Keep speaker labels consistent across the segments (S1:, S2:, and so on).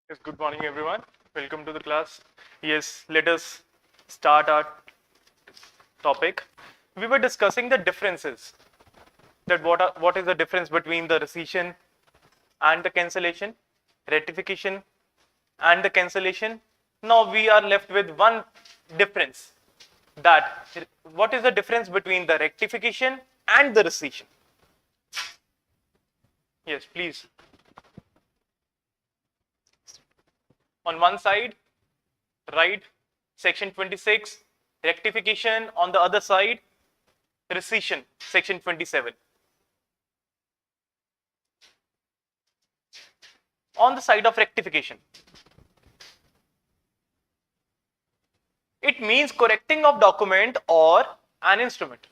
S1: Yes, good morning, everyone. Welcome to the class. Yes, let us start our topic. We were discussing the differences. That what is the difference between the rescission and the cancellation, rectification and the cancellation. Now we are left with one difference. That what is the difference between the rectification and the rescission? Yes, please. On one side, right, section 26, rectification. On the other side, rescission, section 27. On the side of rectification, it means correcting of document or an instrument.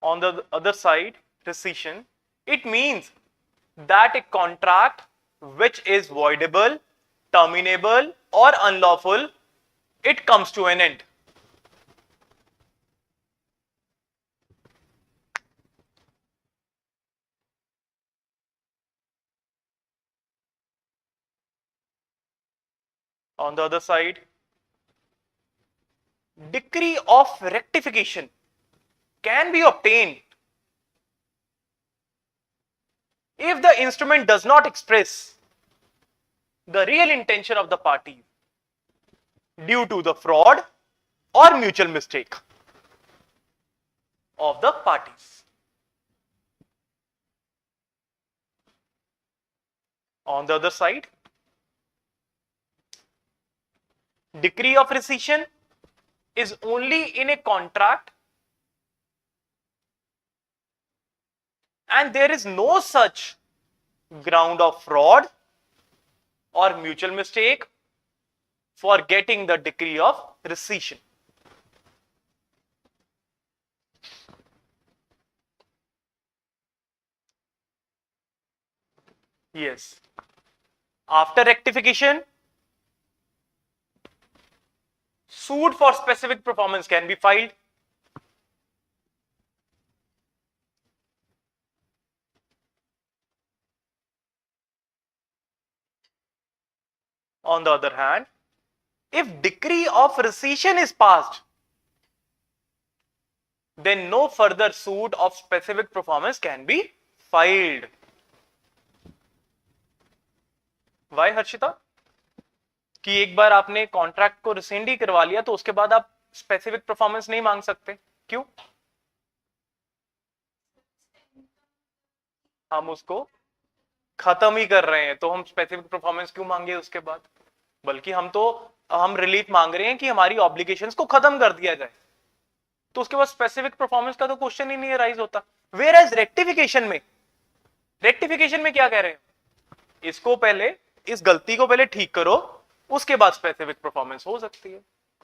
S1: On the other side, rescission, it means that a contract which is voidable, terminable or unlawful, it comes to an end. On the other side, decree of rectification can be obtained if the instrument does not express the real intention of the party due to the fraud or mutual mistake of the parties. On the other side, decree of rescission is only in a contract and there is no such ground of fraud or mutual mistake for getting the decree of rescission. Yes. After rectification, suit for specific performance can be filed. On the other hand, if decree of rescission is passed, then no further suit of specific performance can be filed. Why, Harshita? कि एक बार आपने contract को resend ही करवा लिया तो उसके बाद आप स्पेसिफिक परफॉर्मेंस नहीं मांग सकते. क्यों? हम उसको खत्म ही कर रहे हैं तो हम स्पेसिफिक परफॉर्मेंस क्यों मांगे उसके बाद? बल्कि हम रिलीफ मांग रहे हैं कि हमारी ऑब्लिगेशंस को खत्म कर दिया जाए. तो उसके बाद स्पेसिफिक परफॉर्मेंस का तो क्वेश्चन ही नहीं राइज होता. वेयर एज रेक्टिफिकेशन में क्या कह रहे हैं? इसको पहले, इस गलती को पहले ठीक करो, उसके बाद स्पेसिफिक परफॉर्मेंस हो सकती है.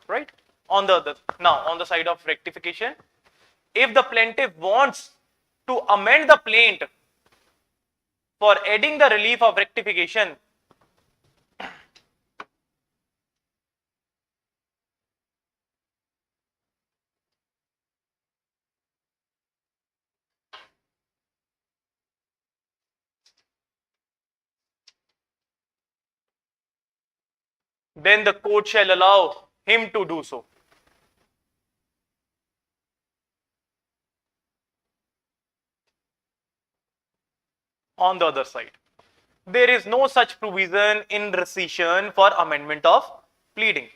S1: Right? On the other, now on the side of rectification, if the plaintiff wants to amend the plaint for adding the relief of rectification, then the court shall allow him to do so. On the other side, there is no such provision in rescission for amendment of pleading.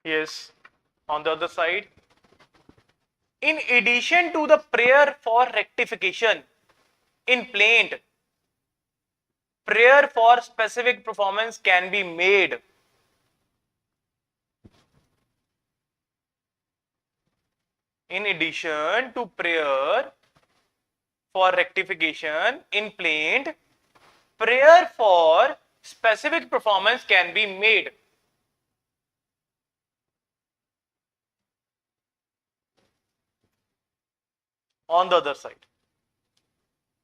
S1: Yes, on the other side, in addition to the prayer for rectification in plaint, prayer for specific performance can be made. In addition to prayer for rectification in plaint, prayer for specific performance can be made on the other side.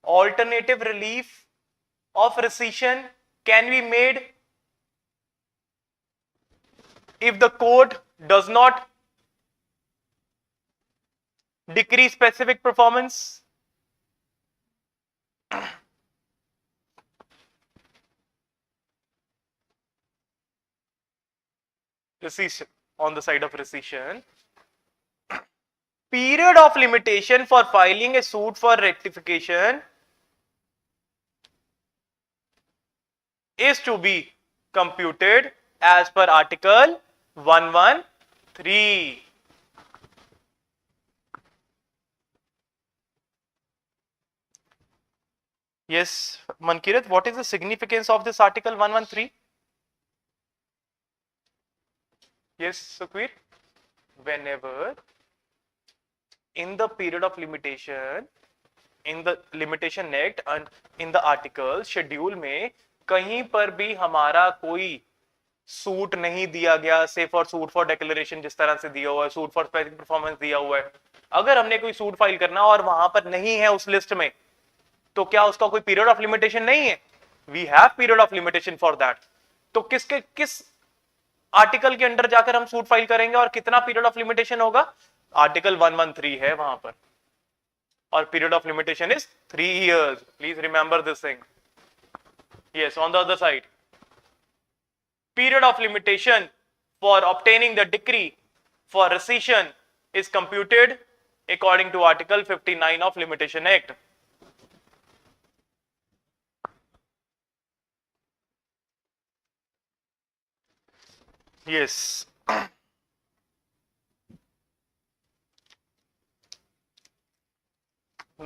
S1: Alternative relief of rescission can be made if the court does not decree specific performance. Rescission, on the side of rescission. Period of limitation for filing a suit for rectification is to be computed as per Article 113. Yes, Mankirat, what is the significance of this Article 113? Yes, Sukhveer. Whenever in the period of limitation, in the Limitation Act and in the article schedule में कहीं पर भी हमारा कोई suit नहीं दिया गया, से फॉर सूट फॉर डिक्लेरेशन जिस तरह से दिया हुआ है, सूट फॉर स्पेसिफिक परफॉर्मेंस दिया हुआ है, अगर हमने कोई सूट फाइल करना और वहां पर नहीं है उस लिस्ट में, तो क्या उसका कोई पीरियड ऑफ लिमिटेशन नहीं है? We have period of limitation for that. तो किस आर्टिकल के अंडर जाकर हम सूट फाइल करेंगे और कितना पीरियड ऑफ लिमिटेशन होगा? आर्टिकल 113 है वहां पर, और period of limitation is 3 years. Please remember this thing. Yes, on the other side, period of limitation for obtaining the decree for rescission is computed according to Article 59 of Limitation Act. Yes.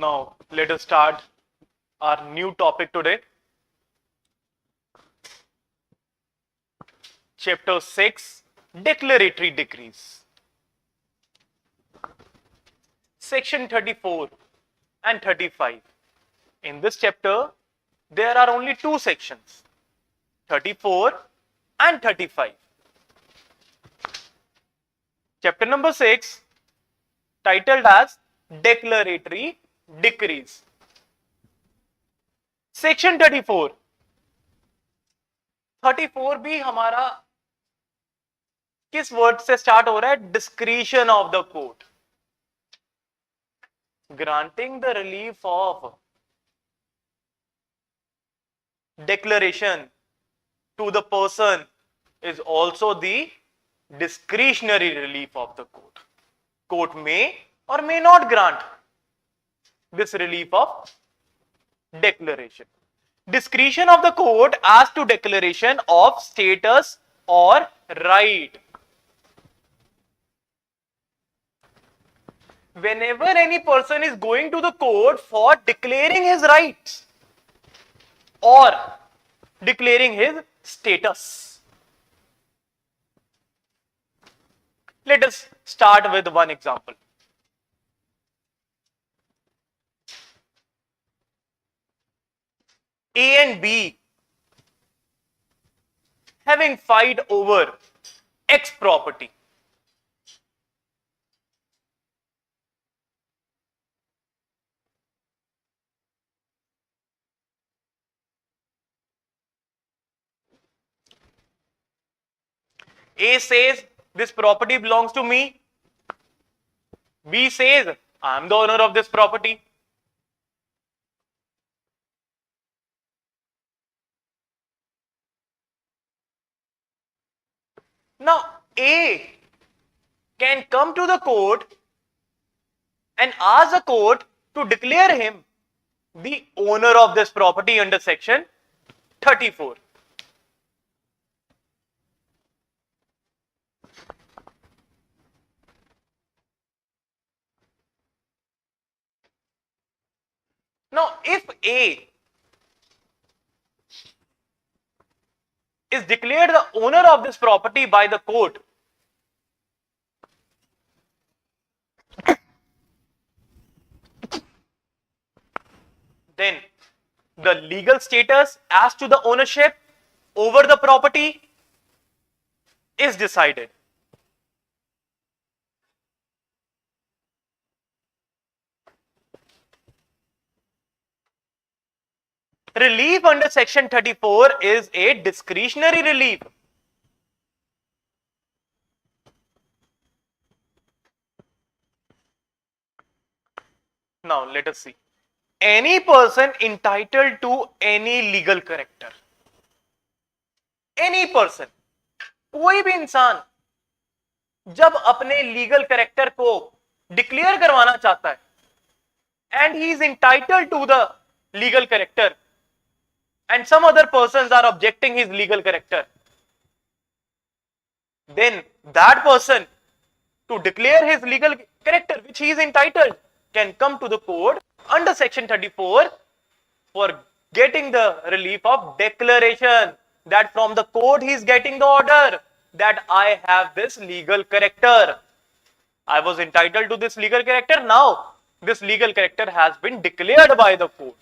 S1: Now let us start our new topic today. Chapter 6, Declaratory Decrees. Section 34 and 35. In this chapter, there are only two sections, 34 and 35. Chapter number 6, titled as Declaratory Decrees. Section 34. 34 भी हमारा किस word से start हो रहा है? Discretion of the court. Granting the relief of declaration to the person is also the discretionary relief of the court. Court may or may not grant this relief of declaration. Discretion of the court as to declaration of status or right. Whenever any person is going to the court for declaring his rights or declaring his status. Let us start with one example. A and B having fight over X property. A says this property belongs to me. B says I am the owner of this property. Now A can come to the court and ask the court to declare him the owner of this property under section 34. Now, if A is declared the owner of this property by the court, then the legal status as to the ownership over the property is decided. Relief under section 34 is a discretionary relief. Now let us see. Any person entitled to any legal character. Any person, कोई भी इंसान जब अपने legal character को declare करवाना चाहता है and he is entitled to the legal character and some other persons are objecting his legal character, then that person to declare his legal character which he is entitled can come to the court under section 34 for getting the relief of declaration that from the court he is getting the order that I have this legal character. I was entitled to this legal character. Now this legal character has been declared by the court.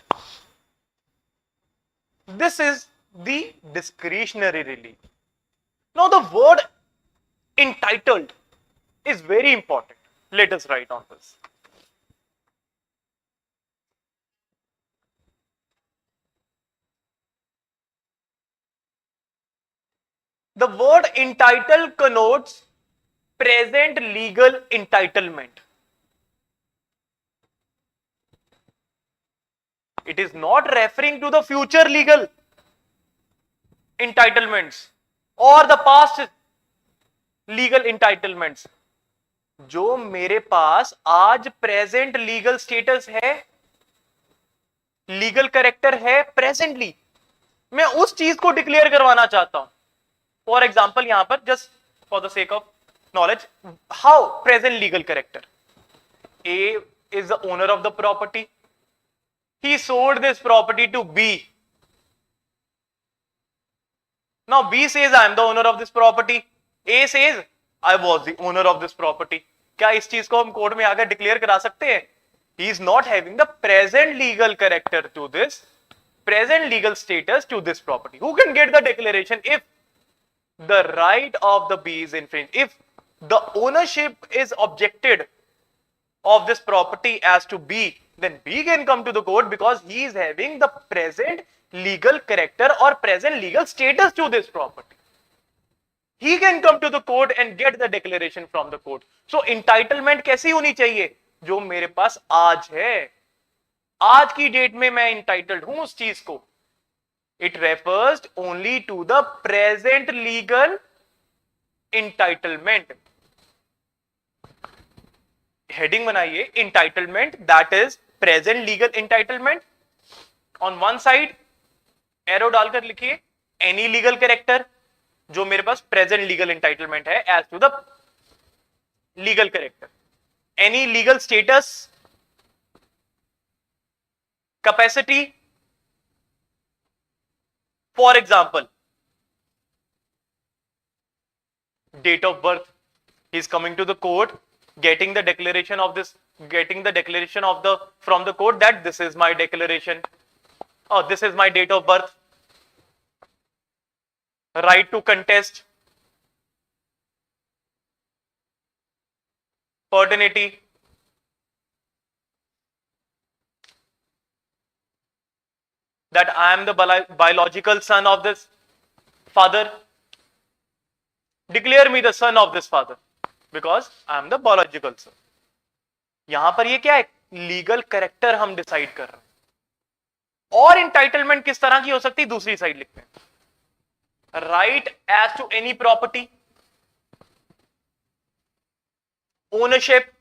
S1: This is the discretionary relief. Now the word entitled is very important. Let us write on this. The word entitled connotes present legal entitlement. It is not referring to the future legal entitlements or the past legal entitlements. जो मेरे पास आज present legal status है, legal character है presently, मैं उस चीज को declare करवाना चाहता हूं. फॉर एग्जाम्पल यहां पर just for the sake of knowledge, how present legal character. A is the owner of the property. He sold this property to B. Now B says I am the owner of this property. A says I was the owner of this property. क्या इस चीज को हम court में आकर declare करा सकते हैं? He is not having the present legal character to this, present legal status to this property. Who can get the declaration if the right of the B is infringed? If the ownership is objected of this property as to B, then B can come to the court because he is having the present legal character or present legal status to this property. He can come to the court and get the declaration from the court. So entitlement कैसी होनी चाहिए? जो मेरे पास आज है, आज की date में मैं entitled हूं उस चीज को. It refers only to the present legal entitlement. Heading बनाइए, entitlement, that is present legal entitlement. On one side arrow डालकर लिखिए any legal character, जो मेरे पास present legal entitlement है as to the legal character. Any legal status, capacity. For example, date of birth. He is coming to the court, getting the declaration of this, getting the declaration of the from the court that this is my declaration, or this is my date of birth. Right to contest, paternity, that I am the biological son of this father. Declare me the son of this father because I am the biological son. यहां पर ये क्या है? Legal character हम decide कर रहे हैं. और इंटाइटलमेंट किस तरह की हो सकती है? दूसरी साइड लिखते हैं. Right as to any property, ownership,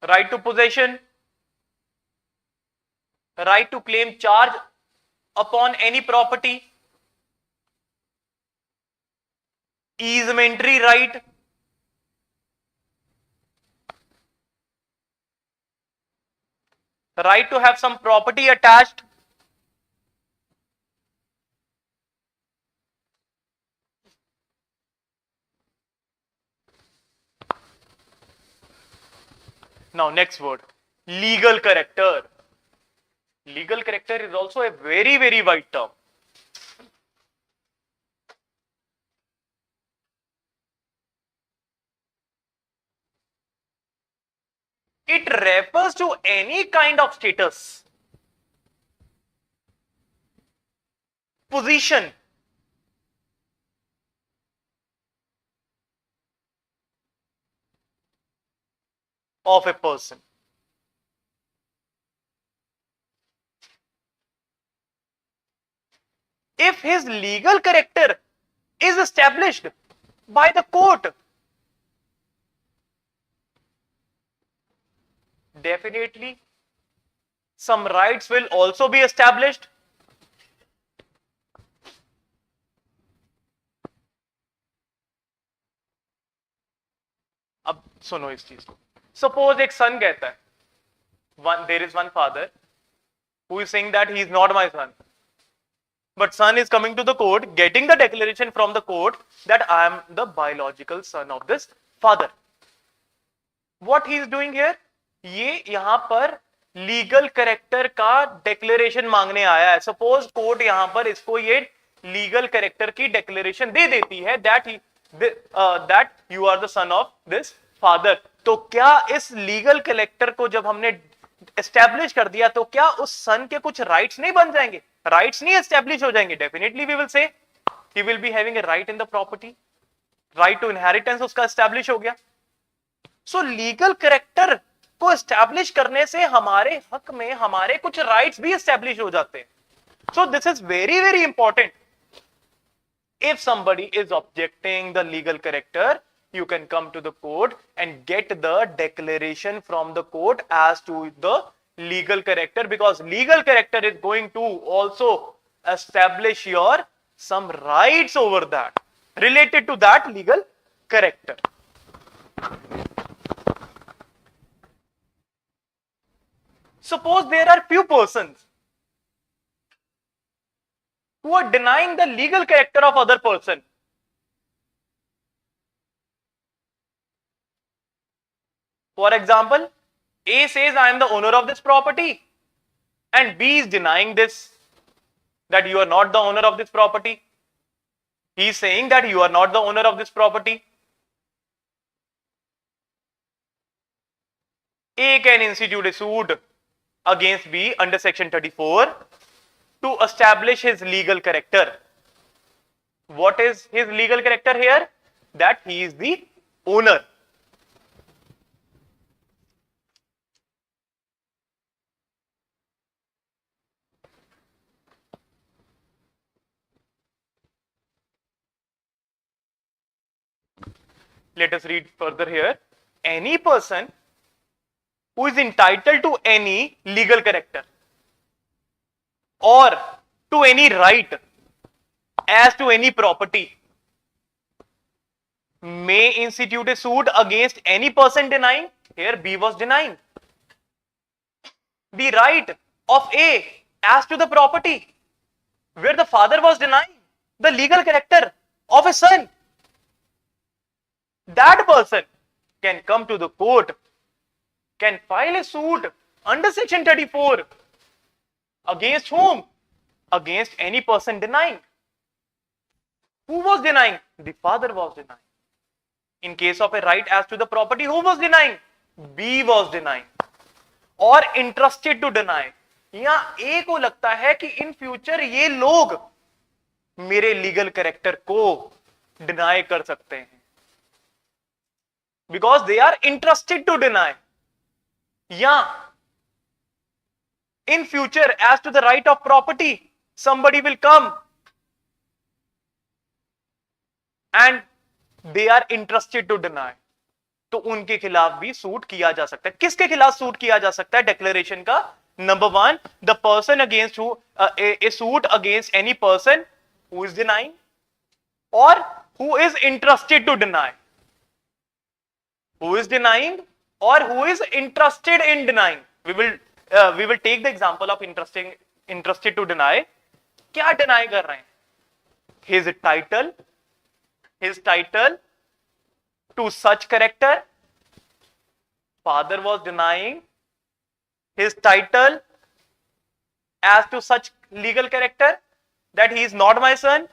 S1: right to possession, right to claim charge upon any property, easementary right, right to have some property attached, now next word, legal character. Legal character is also a very, very wide term. It refers to any kind of status, position, of a person. If his legal character is established by the court, definitely some rights will also be established. अब सुनो इस चीज को. Suppose एक son कहता है, there is one father who is saying that he is not my son, but son is coming to the court, getting the declaration from the court that I am the biological son of this father. What he is doing here? ये यहां पर legal character का declaration मांगने आया है. Suppose court यहां पर इसको ये लीगल कैरेक्टर की डिक्लेरेशन दे देती है that you are the son of this father. तो क्या इस लीगल कैरेक्टर को जब हमने एस्टेब्लिश कर दिया तो क्या उस सन के कुछ राइट्स नहीं बन जाएंगे? राइट्स नहीं एस्टेब्लिश हो जाएंगे? Definitely we will say he will be having a right in the property. Right to inheritance उसका एस्टेब्लिश हो गया. सो लीगल कैरेक्टर को एस्टैब्लिश करने से हमारे हक में हमारे कुछ राइट्स भी एस्टैब्लिश हो जाते हैं. So this is very very important. If somebody is objecting the legal character, you can come to the court and get the declaration from the court as to the legal character, because legal character is going to also establish your some rights over that related to that legal character. Suppose there are few persons who are denying the legal character of other person. For example, A says I am the owner of this property and B is denying this, that you are not the owner of this property. He is saying that you are not the owner of this property. A can institute a suit against B under section 34 to establish his legal character. What is his legal character here? That he is the owner. Let us read further here. Any person who is entitled to any legal character or to any right as to any property may institute a suit against any person denying. Here B was denying the right of A as to the property, where the father was denying the legal character of a son. That person can come to the court, can file a suit under section 34 against whom? Against any person denying. Who was denying? The father was denying. In case of a right as to the property, who was denying? B was denying or interested to deny. यहां A को लगता है कि in future ये लोग मेरे legal character को deny कर सकते हैं, because they are interested to deny. Yeah, in future as to the right of property, somebody will come and they are interested to deny. तो उनके खिलाफ भी सूट किया जा सकता है. किसके खिलाफ सूट किया जा सकता है डिक्लेरेशन का? Number one, the person against who a suit against any person who is denying or who is interested to deny. Who is denying or who is interested in denying. We will take the example of interested to deny. क्या deny कर रहे हैं? His title to such character. Father was denying his title as to such legal character that he is not my son,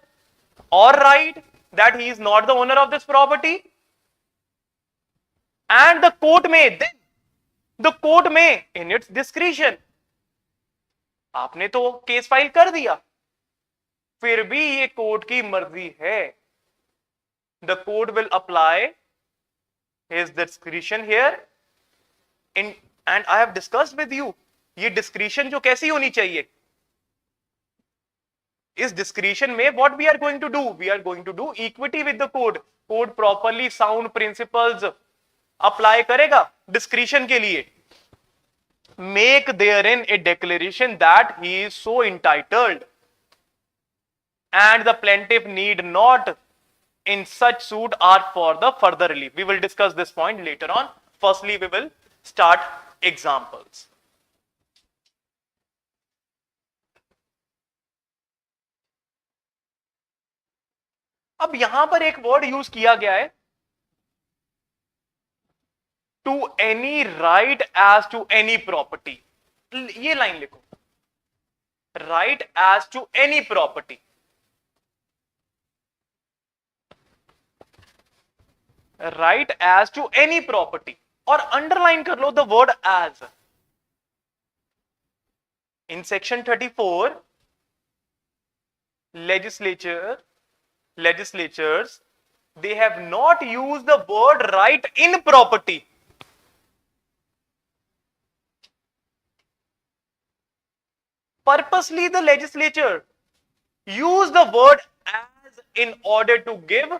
S1: or right that he is not the owner of this property, and the court may, then the court may in its discretion, आपने तो case file कर दिया, फिर भी ये court की मर्जी है, the court will apply his discretion here in, and I have discussed with you, ये discretion जो कैसी होनी चाहिए, इस discretion में what we are going to do, we are going to do equity with the court properly sound principles apply करेगा discretion के लिए, make therein a declaration that he is so entitled and the plaintiff need not in such suit ask for the further relief. We will discuss this point later on. Firstly, we will start examples. अब यहां पर एक word use किया गया है, to any right as to any property, ये line लिखो, right as to any property, right as to any property, और अंडरलाइन कर लो the word as. In section 34 legislatures they have not used the word right in property. Purposely the legislature use the word as in order to give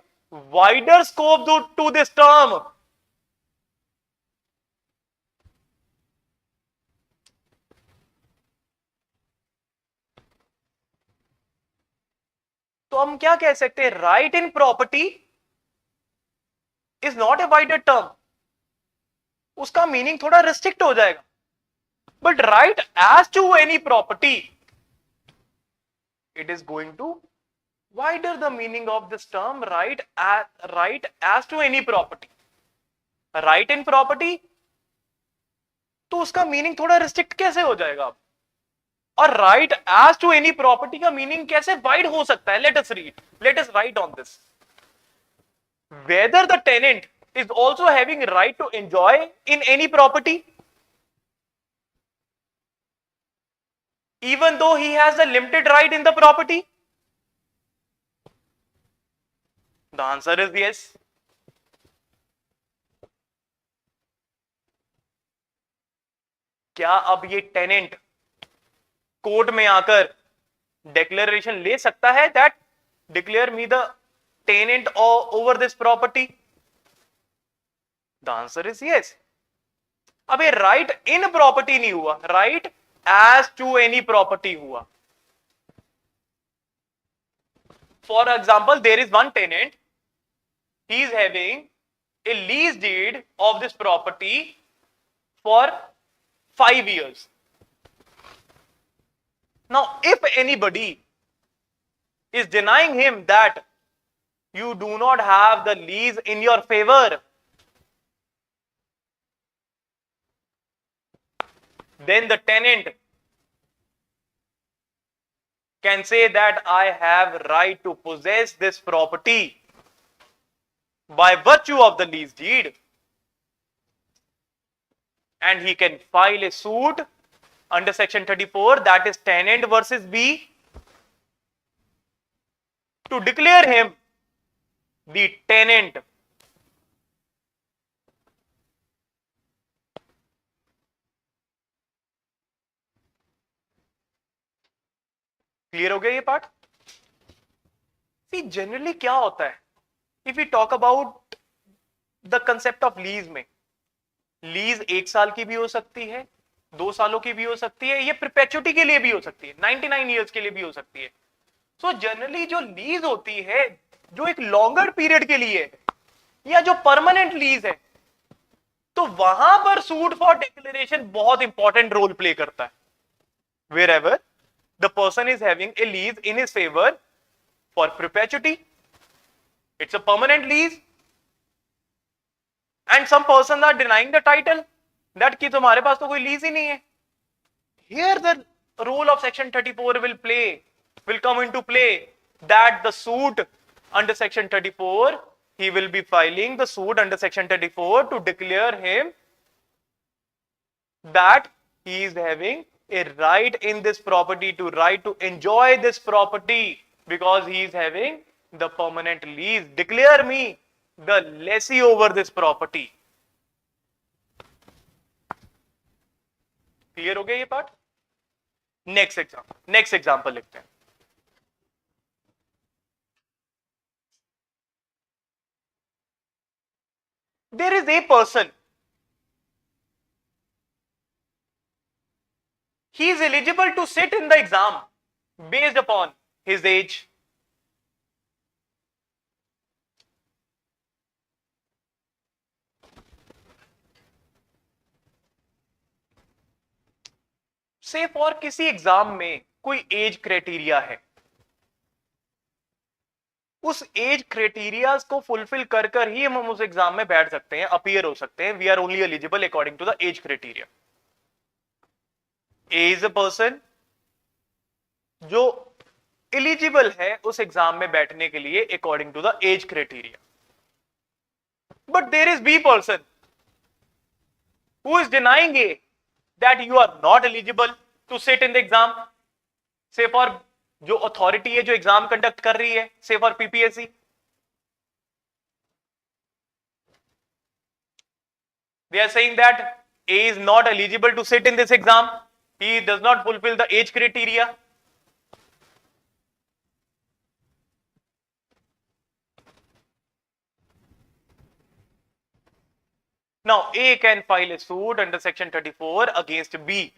S1: wider scope to this term. तो हम क्या कह सकते हैं, right in property is not a wider term, उसका meaning थोड़ा restrict हो जाएगा, but right as to any property it is going to wider the meaning of this term, right as to any property. right in property तो उसका meaning थोड़ा restrict कैसे हो जाएगा अब, और right as to any property का meaning कैसे वाइड हो सकता है. Let us write on this. Whether the tenant is also having right to enjoy in any property even though he has a limited right in the property. The answer is yes. क्या अब ये tenant court में आकर declaration ले सकता है that declare me the tenant over this property? The answer is yes. अब ये राइट इन प्रॉपर्टी नहीं हुआ, right as to any property हुआ. For example, there is one tenant, he is having a lease deed of this property for 5 years. Now, if anybody is denying him that you do not have the lease in your favor, then the tenant can say that I have right to possess this property by virtue of the lease deed, and he can file a suit under section 34, that is tenant versus B, to declare him the tenant. Clear हो गया ये part? See generally क्या होता है, if we talk about the concept of lease में, lease 1 साल की भी हो सकती है, 2 सालों की भी हो सकती है, ये परपेचुटी के लिए भी हो सकती है, 99 ईयर्स के लिए भी हो सकती है. सो जनरली जो लीज होती है, जो एक लॉन्गर पीरियड के लिए या जो परमानेंट लीज है, तो वहां पर सूट फॉर डिक्लेरेशन बहुत इंपॉर्टेंट रोल प्ले करता है. Wherever the person is having a lease in his favour for perpetuity, it's a permanent lease, and some persons are denying the title that कि तुम्हारे पास तो कोई lease ही नहीं है. Here the rule of section 34 will come into play, that the suit under section 34, he will be filing the suit under section 34 to declare him that he is having a right in this property, to right to enjoy this property, because he is having the permanent lease. Declare me the lessee over this property. Clear हो गया ये part? Next example लिखते हैं. There is a person, he is eligible to sit in the exam based upon his age, से for किसी exam में कोई age criteria है, उस एज क्राइटेरिया को फुलफिल कर कर ही हम उस एग्जाम में बैठ सकते हैं, अपीयर हो सकते हैं. We are only eligible according to the age criteria. A is a person जो एलिजिबल है उस एग्जाम में बैठने के लिए according to the age criteria. But there is B person who is denying a that you are not eligible to sit in the exam. Say for जो authority है जो एग्जाम कंडक्ट कर रही है, say for PPSC, they are saying that A is not eligible to sit in this exam, he does not fulfill the age criteria. Now A can file a suit under section 34 against B.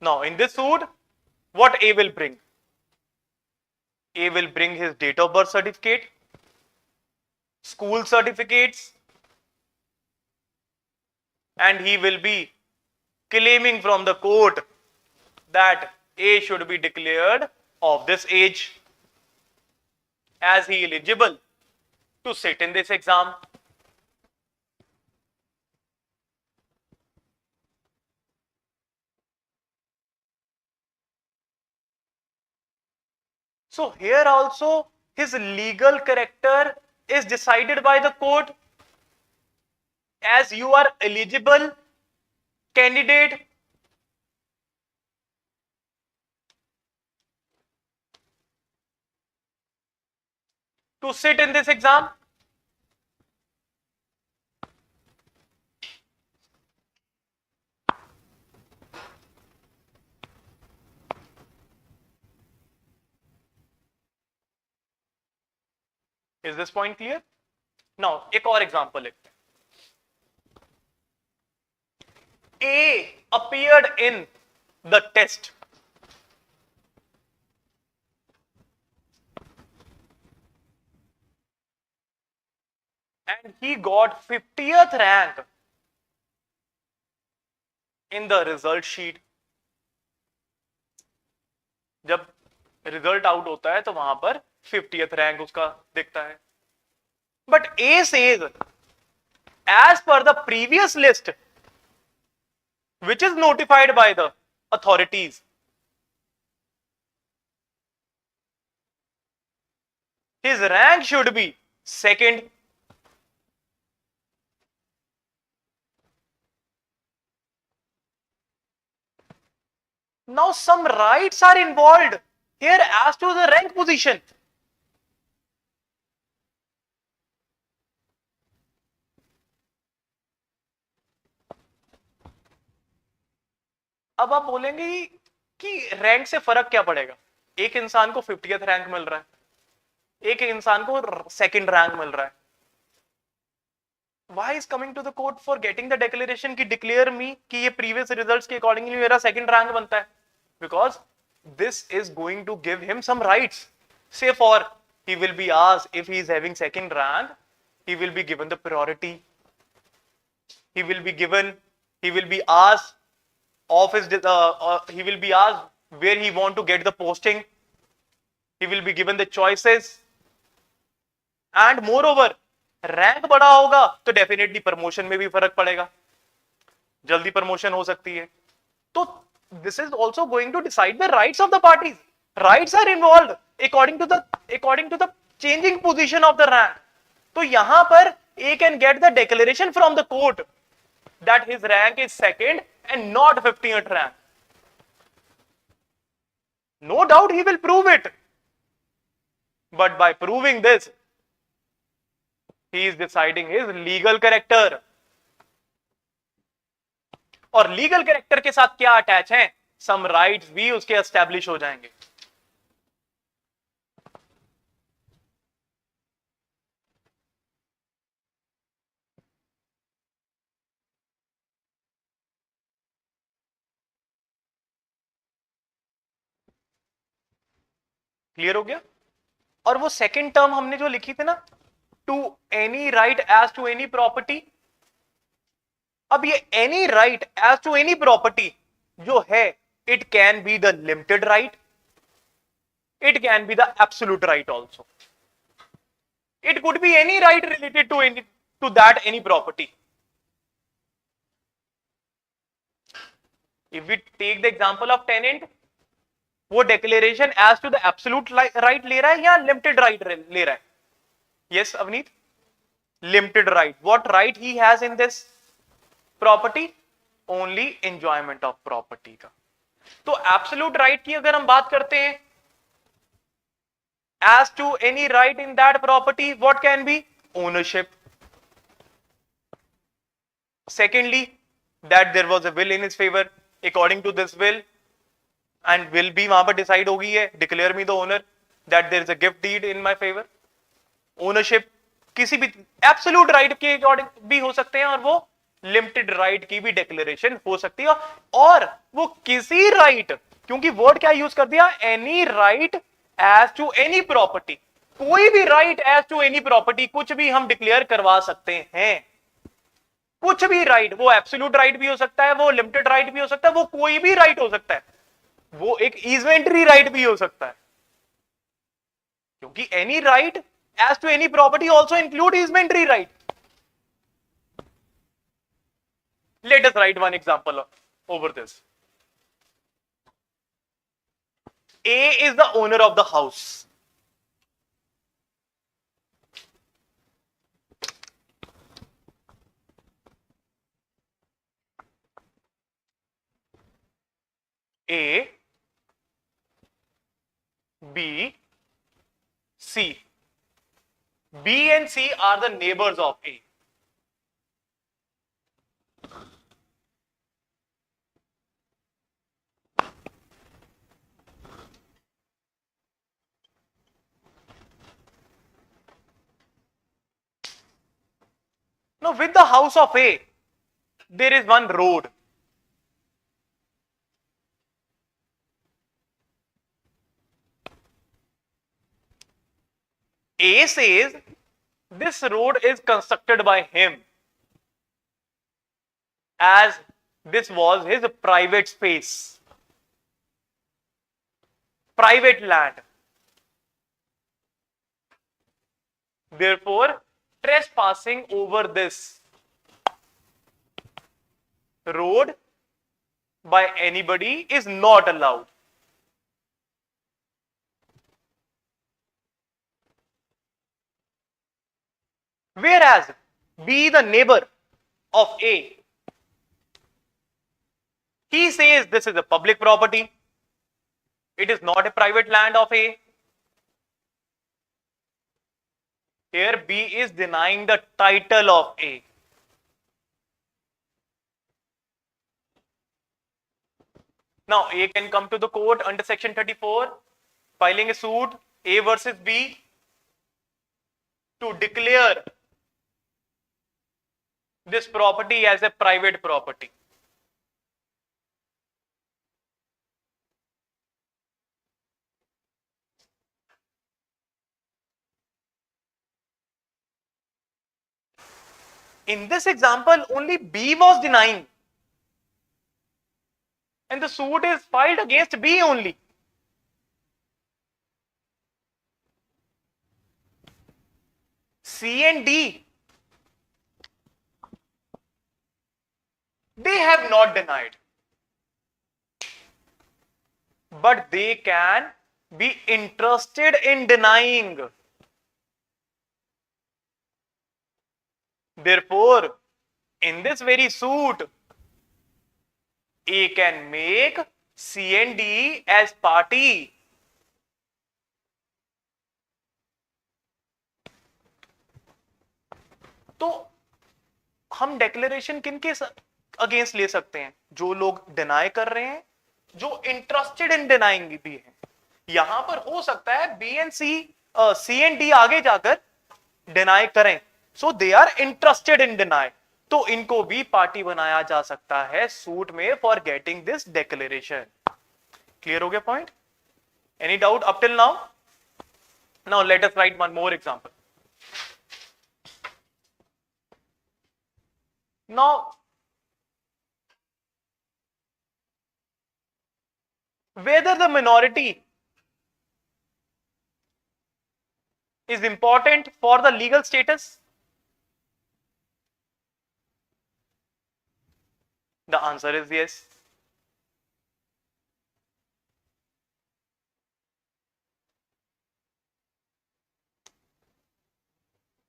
S1: Now in this suit, what A will bring? A will bring his date of birth certificate, school certificates, and he will be claiming from the court that A should be declared of this age as he eligible to sit in this exam. So here also his legal character is decided by the court, as you are eligible candidate to sit in this exam. Is this point clear? Now एक और example लेते हैं. A appeared in the test and he got 50th rank in the result sheet. जब result out होता है तो वहां पर 50th रैंक उसका दिखता है. But A says, as per the previous list which is notified by the authorities, his rank should be second. Now some rights are involved here as to the rank position. अब आप बोलेंगे कि rank से फर्क क्या पड़ेगा, एक इंसान को 50th रैंक मिल रहा है, एक इंसान को सेकंड रैंक मिल रहा है. Why is coming to the court for getting the declaration कि declare me कि ये previous results के accordingly मेरा second rank बनता है? Because this is going to give him some rights. Say for he will be asked, if he is having second rank, he will be given the priority. He will be asked of his he will be asked where he want to get the posting. He will be given the choices. And moreover, rank बड़ा होगा तो definitely promotion में भी फर्क पड़ेगा. जल्दी promotion हो सकती है। तो this is also going to decide the rights of the parties, rights are involve according to the changing position of the rank. तो यहां पर A can get the declaration from the court that his rank is second and not 50th rank. No doubt he will prove it. But by proving this, he is deciding his legal character. और legal character के साथ क्या attach है, सम rights भी उसके establish हो जाएंगे। Clear हो गया। और वो सेकंड टर्म हमने जो लिखी थी ना, to any right as to any property, अब ये any right as to any property जो है, it can be the limited right, it can be the absolute right also. It could be any right related to that any property. If we take the example of tenant, वो declaration as to the absolute right ले रहा है या limited right ले रहा है? Yes, Avneet? Limited right. What right he has in this property? Only enjoyment of property का। तो absolute right की अगर हम बात करते हैं, as to any right in that property, what can be? Ownership. Secondly, that there was a will in his favor. According to this will, and will भी वहां पर डिसाइड हो गई है, declare me the owner that there is a gift deed in my favor. Ownership किसी भी absolute right के according भी हो सकते हैं, और वो लिमिटेड राइट की भी डिक्लेरेशन हो सकती है। और वो किसी राइट, क्योंकि वर्ड क्या यूज कर दिया, any right as to any property, कोई भी right as to any property, कुछ भी हम डिक्लेयर करवा सकते हैं। कुछ भी राइट, वो एब्सोल्यूट राइट भी हो सकता है, वो लिमिटेड राइट भी हो सकता है, वो कोई भी राइट हो सकता है, वो एक इजमेंटरी राइट भी हो सकता है, क्योंकि any right as to any property also include easementary right. Let us write one example over this. A is the owner of the house. A, B, C. B and C are the neighbors of A. Now, with the house of A, there is one road. A says this road is constructed by him, as this was his private space, private land. Therefore, trespassing over this road by anybody is not allowed. Whereas B, the neighbor of A, he says this is a public property, it is not a private land of A. Here B is denying the title of A. Now A can come to the court under section 34, filing a suit A versus B to declare this property as a private property. In this example, only B was denying, and the suit is filed against B only. C and D, They have not denied, but they can be interested in denying. Therefore, in this very suit, A can make C and D as party. तो हम declaration किनके against ले सकते हैं? जो लोग deny कर रहे हैं, जो इंटरेस्टेड इन डिनाइंग भी है. यहां पर हो सकता है B and C and D आगे जाकर डिनाई करें, so they are interested in deny, तो इनको भी पार्टी बनाया जा सकता है सूट में for getting this declaration. Clear हो गया point? Any doubt up till now? Now let us write one more example. Now, whether the minority is important for the legal status? The answer is yes.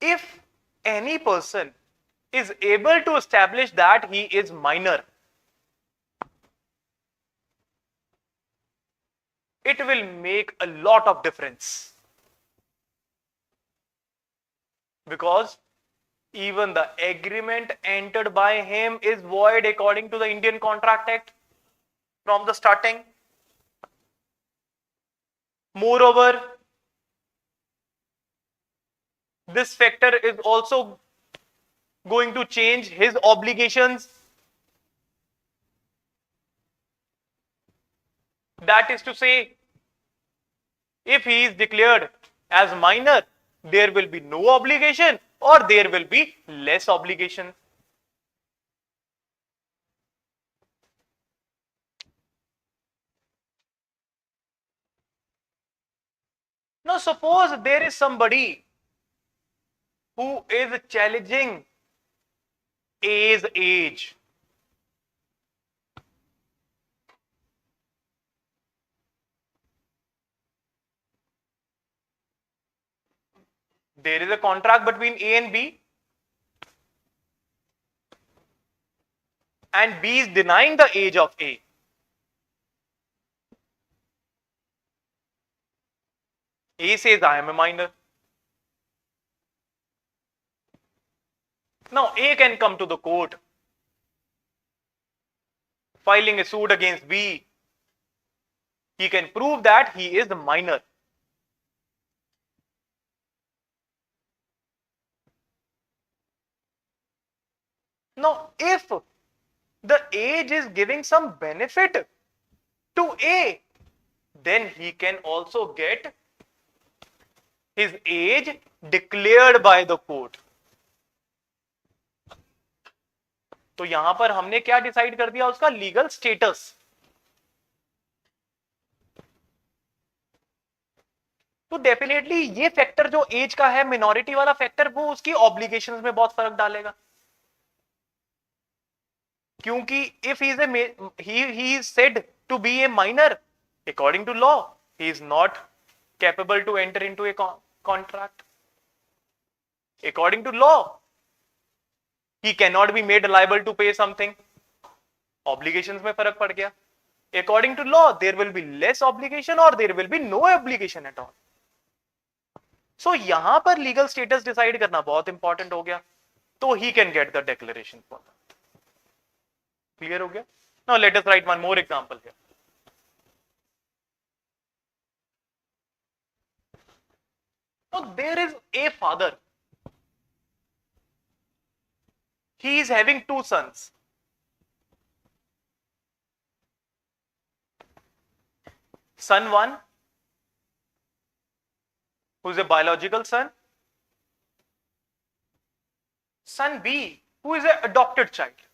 S1: If any person is able to establish that he is minor, it will make a lot of difference, because even the agreement entered by him is void according to the Indian Contract Act from the starting. Moreover, this factor is also going to change his obligations. That is to say, if he is declared as minor, there will be no obligation or there will be less obligation. Now, suppose there is somebody who is challenging A's age. There is a contract between A and B, and B is denying the age of A. A says, I am a minor. Now, A can come to the court, filing a suit against B. He can prove that he is a minor. Now, if the age is giving some benefit to A, then he can also get his age declared by the court. तो यहां पर हमने क्या decide कर दिया? उसका legal status. तो definitely ये फैक्टर जो एज का है, मिनॉरिटी वाला फैक्टर, वो उसकी ऑब्लिगेशंस में बहुत फर्क डालेगा. क्योंकि if he is said to be a minor, according to law he is not capable to enter into a contract. According to law he cannot be made liable to pay something. Obligations में फर्क पड़ गया. According to law, there will be less obligation or there will be no obligation at all. So यहां पर legal status decide करना बहुत important हो गया. तो he can get the declaration for that. Clear हो गया? Now let us write one more example here. Now there is a father. He is having two sons. Son 1, who is a biological son. Son B, who is an adopted child.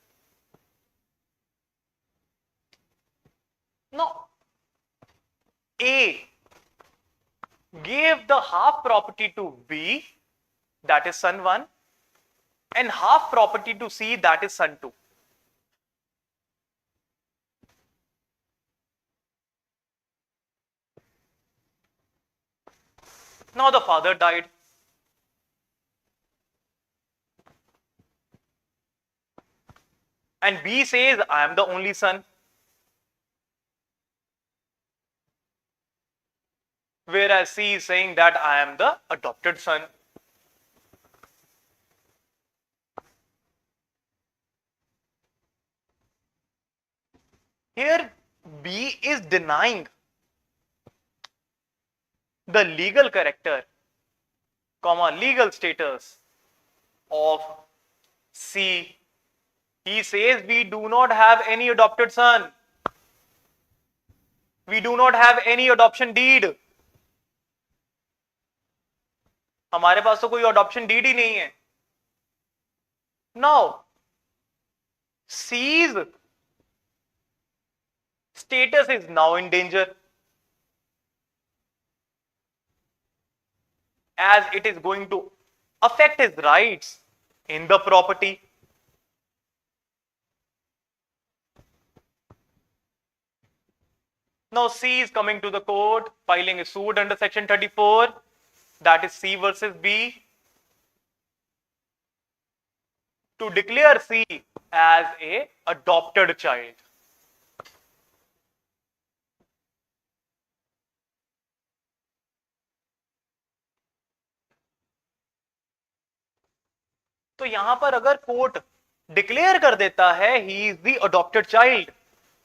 S1: Now, A gave the half property to B, that is son 1, and half property to C, that is son 2. Now the father died. And B says, I am the only son. Whereas C is saying that I am the adopted son. Here, B is denying the legal character, legal status of C. He says we do not have any adopted son. We do not have any adoption deed. हमारे पास तो कोई adoption deed ही नहीं है. Now, C's status is now in danger, as it is going to affect his rights in the property. Now C is coming to the court, filing a suit under section 34, that is C versus B, to declare C as a adopted child. तो यहां पर अगर court declare कर देता है he is the adopted child,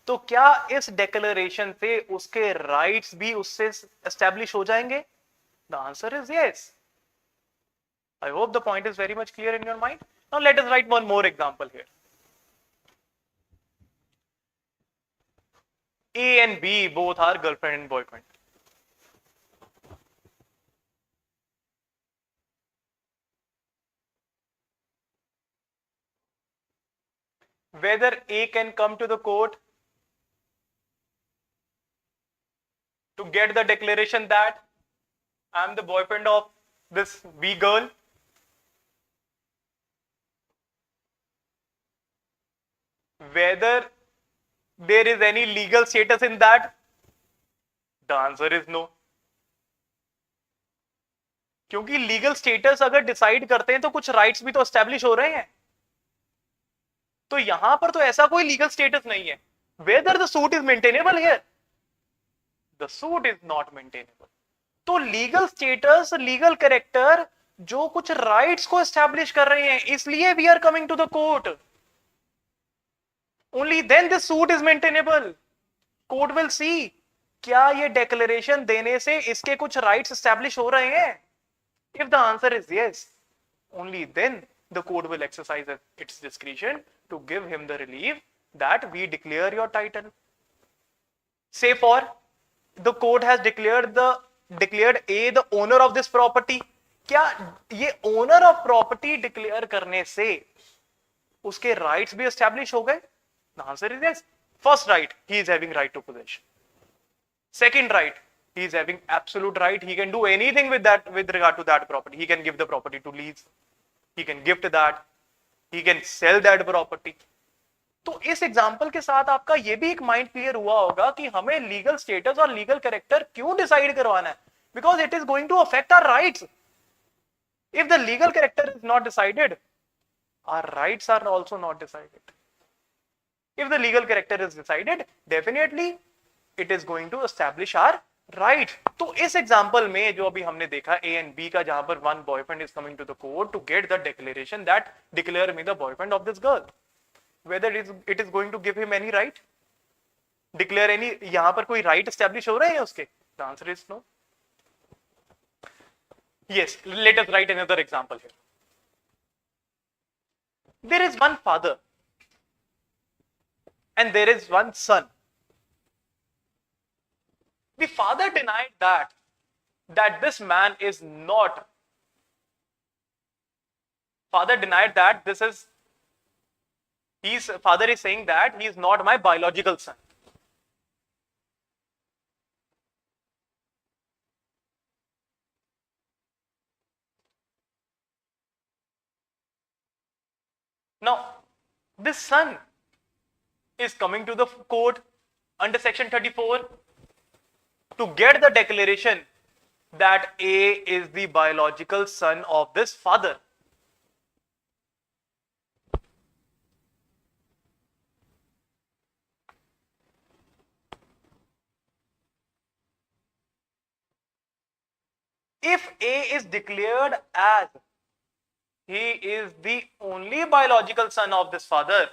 S1: तो क्या इस डिक्लेरेशन से उसके राइट्स भी उससे एस्टेब्लिश हो जाएंगे? The answer is yes. I hope the point is very much clear in your mind. Now let us write one more example here. A and B both are girlfriend and boyfriend. Whether A can come to the court to get the declaration that I am the boyfriend of this B girl, whether there is any legal status in that, the answer is no. क्योंकि legal status अगर decide करते हैं तो कुछ rights भी तो establish हो रहे हैं. तो यहां पर तो ऐसा कोई लीगल स्टेटस नहीं है. Whether the suit is maintainable here, the suit is not maintainable. तो लीगल स्टेटस, लीगल कैरेक्टर जो कुछ राइट्स को एस्टेब्लिश कर रहे हैं, इसलिए we are coming to the court. Only then this suit is maintainable. Court will see क्या ये डिक्लेरेशन देने से इसके कुछ राइट्स एस्टेब्लिश हो रहे हैं. If the answer is yes, only then the court will exercise its discretion to give him the relief that we declare your title. Say for the court has declared A the owner of this property. क्या ये owner of property declare करने से उसके rights भी establish हो गए? The answer is yes. First right, he is having right to possession. Second right, he is having absolute right. He can do anything with that, with regard to that property. He can give the property to lease. He can gift that, he can sell that property. तो इस example के साथ आपका ये भी एक mind clear हुआ होगा कि हमें लीगल स्टेटस और लीगल कैरेक्टर क्यों डिसाइड करवाना है. Because it is going to affect our rights. If the legal character is not decided, our rights are also not decided. If the legal character is decided, definitely it is going to establish our right. तो इस example में जो अभी हमने देखा A and B का, जहां पर one boyfriend is coming to the court to get the declaration that declare me the boyfriend of this girl, whether it is going to give him any right, declare any, यहां पर कोई right establish हो रहे हैं उसके? The answer is no. Yes, let us write another example here. There is one father and there is one son. The father denied that this man is not. Father denied that this is. Father is saying that he is not my biological son. Now, this son is coming to the court under section 34 to get the declaration that A is the biological son of this father. If A is declared as he is the only biological son of this father,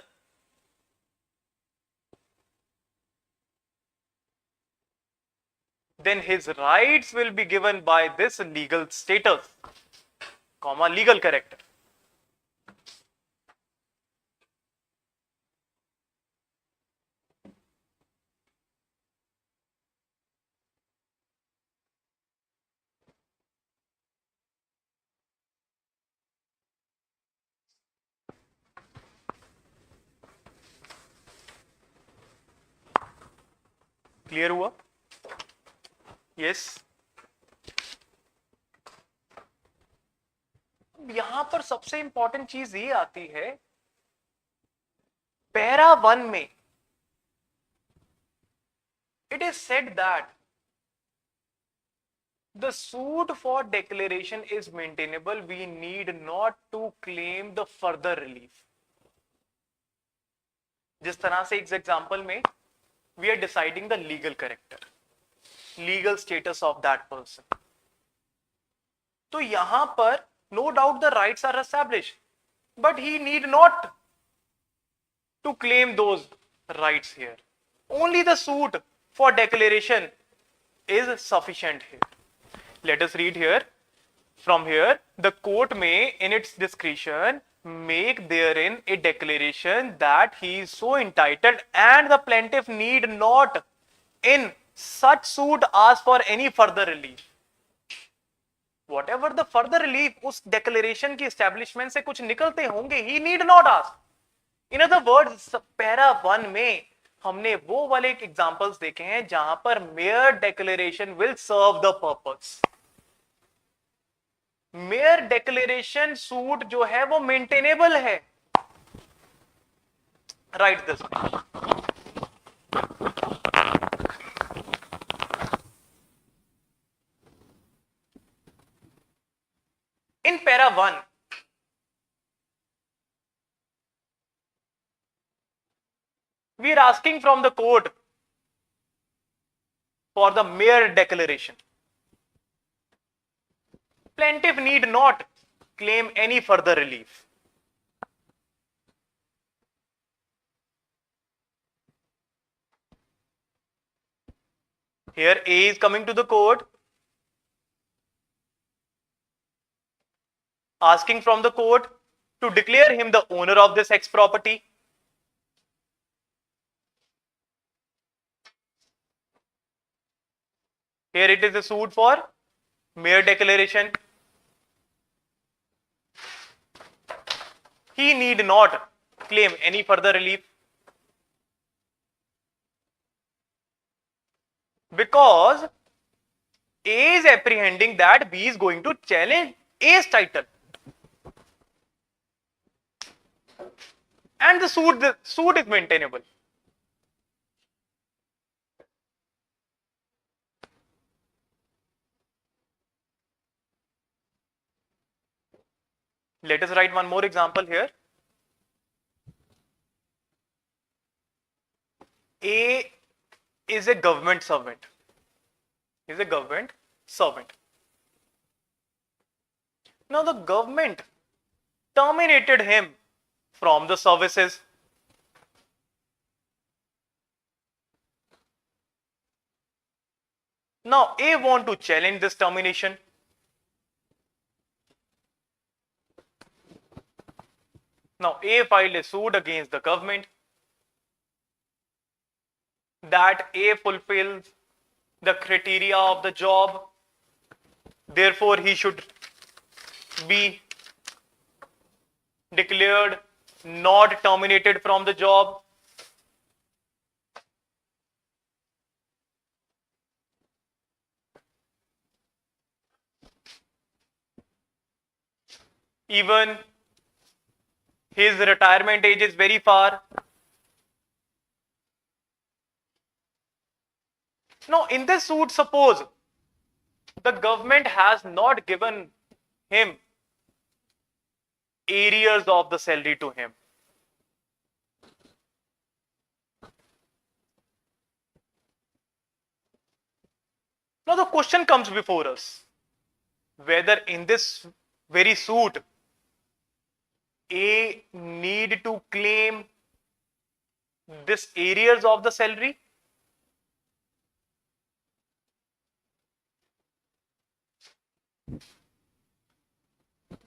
S1: then his rights will be given by this legal status, comma, legal character. Clear हुआ? Yes. यहां पर सबसे important चीज ये आती है, para 1 में it is said that the suit for declaration is maintainable. We need not to claim the further relief. जिस तरह से इस एग्जांपल में we are deciding the legal character, legal status of that person. तो यहां पर no doubt the rights are established, but he need not to claim those rights here. Only the suit for declaration is sufficient here. Let us read here. From here, the court may, in its discretion, make therein a declaration that he is so entitled, and the plaintiff need not in such suit ask for any further relief. Whatever the further relief उस declaration की establishment से कुछ निकलते होंगे, he need not ask. In other words, para 1 में हमने वो वाले एग्जांपल्स देखे हैं जहां पर mere declaration will serve the purpose. Mayor declaration suit जो है वो मेंटेनेबल है. Right this. In para 1 we are asking from the court for the mere declaration. Plaintiff need not claim any further relief. Here A is coming to the court, asking from the court to declare him the owner of this X property. Here it is a suit for mere declaration. He need not claim any further relief because A is apprehending that B is going to challenge A's title, and the suit is maintainable. Let us write one more example here. A is a government servant. Is a government servant. Now the government terminated him from the services. Now A want to challenge this termination. Now A filed a suit against the government that A fulfills the criteria of the job, therefore he should be declared not terminated from the job. Even his retirement age is very far. Now, in this suit, suppose the government has not given him arrears of the salary to him. Now the question comes before us, whether in this very suit, A need to claim this arrears of the salary.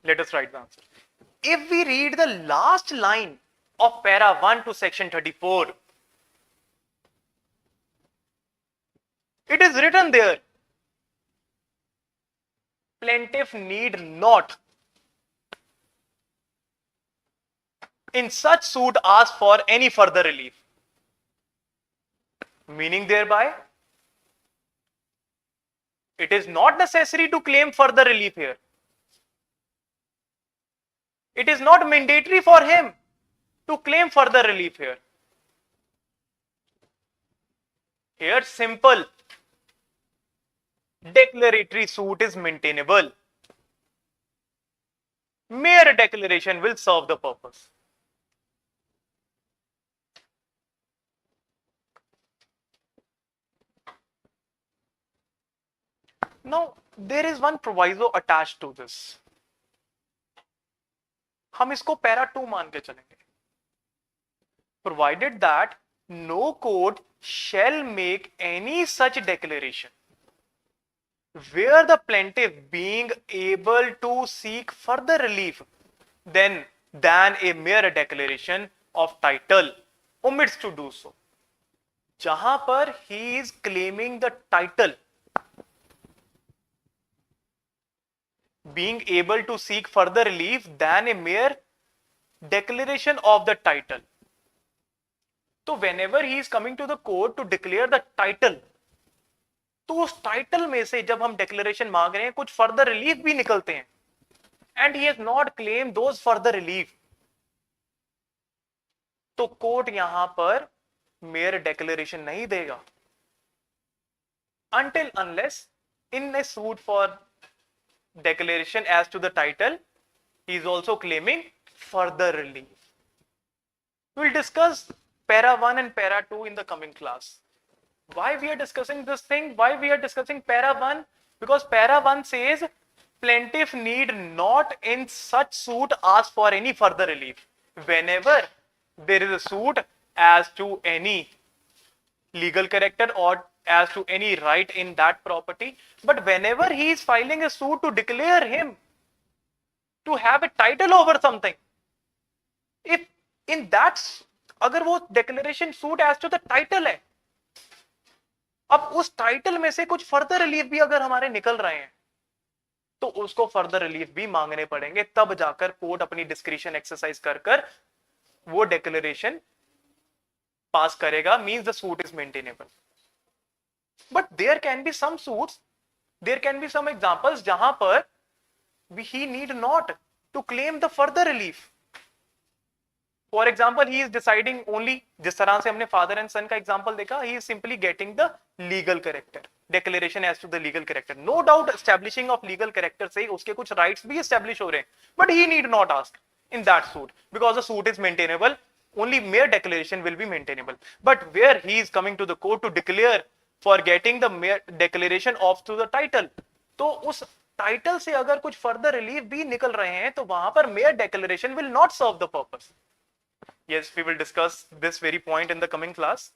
S1: Let us write the answer. If we read the last line of para 1 to section 34, it is written there, plaintiff need not in such suit ask for any further relief. Meaning thereby, it is not necessary to claim further relief here. It is not mandatory for him to claim further relief here. Here, simple declaratory suit is maintainable. Mere declaration will serve the purpose. Now, there is one proviso attached to this. हम इसको para 2 मान के चलेंगे. Provided that no court shall make any such declaration where the plaintiff being able to seek further relief than a mere declaration of title omits to do so. जहां पर he is claiming the title, being able to seek further relief than a mere declaration of the title. तो whenever he is coming to the court to declare the title, तो उस title में से जब हम declaration मांग रहे हैं कुछ फर्दर रिलीफ भी निकलते हैं, and he has not claim those further relief, तो कोर्ट यहां पर मेयर डिक्लेरेशन नहीं देगा until unless in a suit for declaration as to the title he is also claiming further relief. We will discuss para 1 and para 2 in the coming class. Why we are discussing this thing? Why we are discussing para 1? Because para 1 says plaintiff need not in such suit ask for any further relief. Whenever there is a suit as to any legal character or as to any right in that property, but whenever he is filing a suit to declare him to have a title over something, if in that अगर वो declaration suit as to the title है, अब उस title में से कुछ further relief भी अगर हमारे निकल रहे हैं तो उसको फर्दर रिलीफ भी मांगने पड़ेंगे, तब जाकर कोर्ट अपनी डिस्क्रिशन एक्सरसाइज कर वो डिक्लेरेशन पास करेगा. Means the suit is maintainable. But there can be some suits, there can be some examples जहां पर he need not to claim the further relief. For example he is deciding only, जिस तरह से हमने father and सन का example देखा, he is simply getting the legal character, declaration as to the legal character. No doubt establishing of legal character से उसके कुछ rights भी establish हो रहे हैं, but he need not ask in that suit because the suit is maintainable. Only mere declaration will be maintainable. But where he is coming to the court to declare for getting the mere declaration of to the title, तो उस title से अगर कुछ further relief भी निकल रहे हैं तो वहां पर mere declaration will not serve the purpose. Yes, we will discuss this very point in the coming class.